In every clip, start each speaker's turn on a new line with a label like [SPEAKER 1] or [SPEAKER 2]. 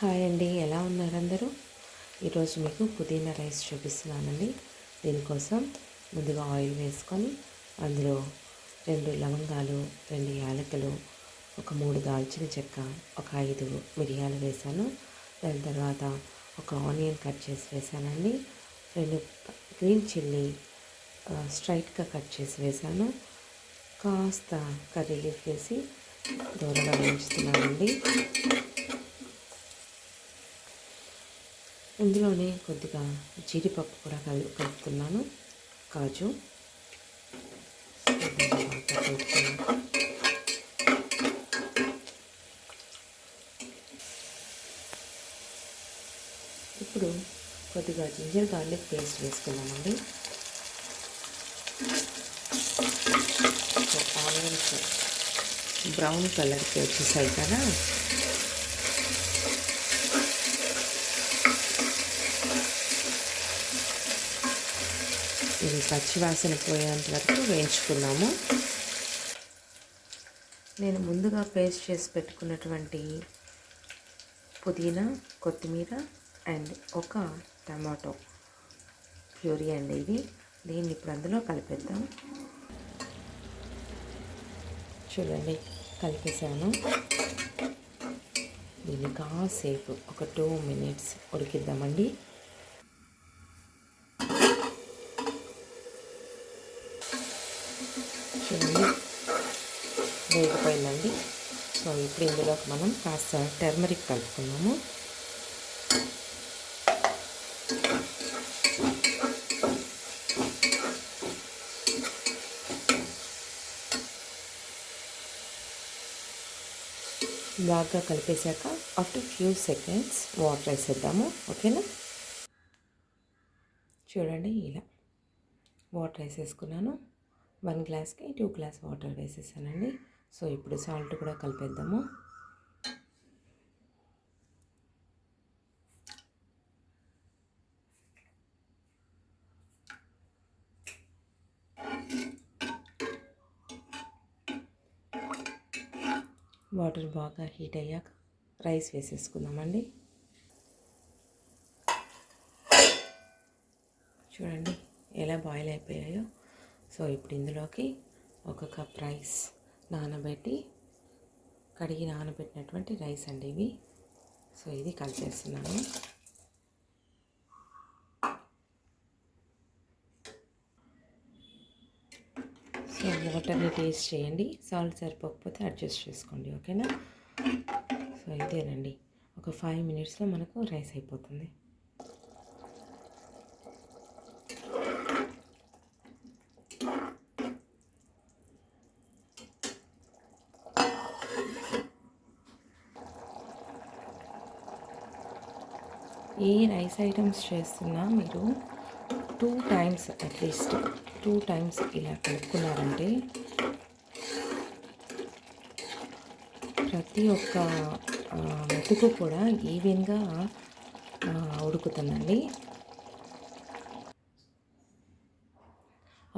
[SPEAKER 1] Hi అండి, ఎలా ఉన్నారు అందరూ? ఈరోజు మీకు పుదీనా రైస్ చూపిస్తున్నానండి. దీనికోసం ముందుగా ఆయిల్ వేసుకొని అందులో 2 లవంగాలు, 2 యాలకులు, ఒక 3 దాల్చిన చెక్క, ఒక 5 మిరియాలు వేసాను. దాని తర్వాత ఒక ఆనియన్ కట్ చేసి వేసానండి. 2 గ్రీన్ చిల్లీ స్ట్రైట్గా కట్ చేసి వేసాను. కాస్త కర్రీ లీఫ్ వేసి దూరంగా వేయించుతున్నానండి. ఇందులోనే కొద్దిగా జీడిపప్పు కూడా కలుపుతున్నాను, కాజు. ఇప్పుడు కొద్దిగా జింజర్ గార్లిక్ పేస్ట్ వేసుకున్నామండి. ఆనియన్స్ బ్రౌన్ కలర్కి వచ్చేసాయి కదా, ఇది పచ్చివాసన పోయేంత వరకు వేయించుకున్నాము. నేను ముందుగా పేస్ట్ చేసి పెట్టుకున్నటువంటి పుదీనా, కొత్తిమీర అండ్ ఒక టమాటో ప్యూరీ అండి ఇది. దీన్ని ఇప్పుడు అందులో కలిపేద్దాం. చూడండి, కలిపేసాను. దీన్ని కాసేపు ఒక 2 minutes ఉడికిద్దామండి. చూడండి, వేగిపోయిందండి. సో ఇప్పుడు ఇందులోకి మనం కాస్త టర్మరిక్ కలుపుకున్నాము. బాగా కలిపేశాక ఆఫ్టర్ ఫ్యూ సెకండ్స్ వాటర్ వేసేద్దాము. ఓకేనా? చూడండి, ఇలా వాటర్ వేసేసుకున్నాను. 1 గ్లాస్కి 2 గ్లాస్ వాటర్ వేసేసానండి. సో ఇప్పుడు సాల్ట్ కూడా కలిపేద్దాము. వాటర్ బాగా హీట్ అయ్యాక రైస్ వేసేసుకుందామండి. చూడండి ఎలా బాయిల్ అయిపోయాయో. సో ఇప్పుడు ఇందులోకి 1 కప్ రైస్ కడిగి నానబెట్టినటువంటి రైస్ అండి ఇవి. సో ఇది కలిపేస్తున్నాను. సో వాటర్ని టేస్ట్ చేయండి, సాల్ట్ సరిపోకపోతే అడ్జస్ట్ చేసుకోండి. ఓకేనా? సో ఇదేనండి, ఒక 5 minutesలో మనకు రైస్ అయిపోతుంది. ఏ రైస్ ఐటమ్స్ చేస్తున్నా మీరు 2 times అట్లీస్ట్ 2 times ఇలా కలుపుకున్నారంటే ప్రతి ఒక్క మెతుకు కూడా ఈవెన్గా ఉడుకుతుందండి.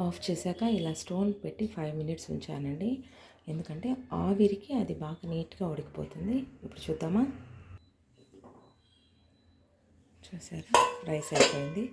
[SPEAKER 1] ఆఫ్ చేశాక ఇలా స్టోన్ పెట్టి 5 minutes ఉంచానండి, ఎందుకంటే ఆవిరికి అది బాగా నీట్గా ఉడికిపోతుంది. ఇప్పుడు చూద్దామా? చూసారా, రైస్ అయిపోయింది.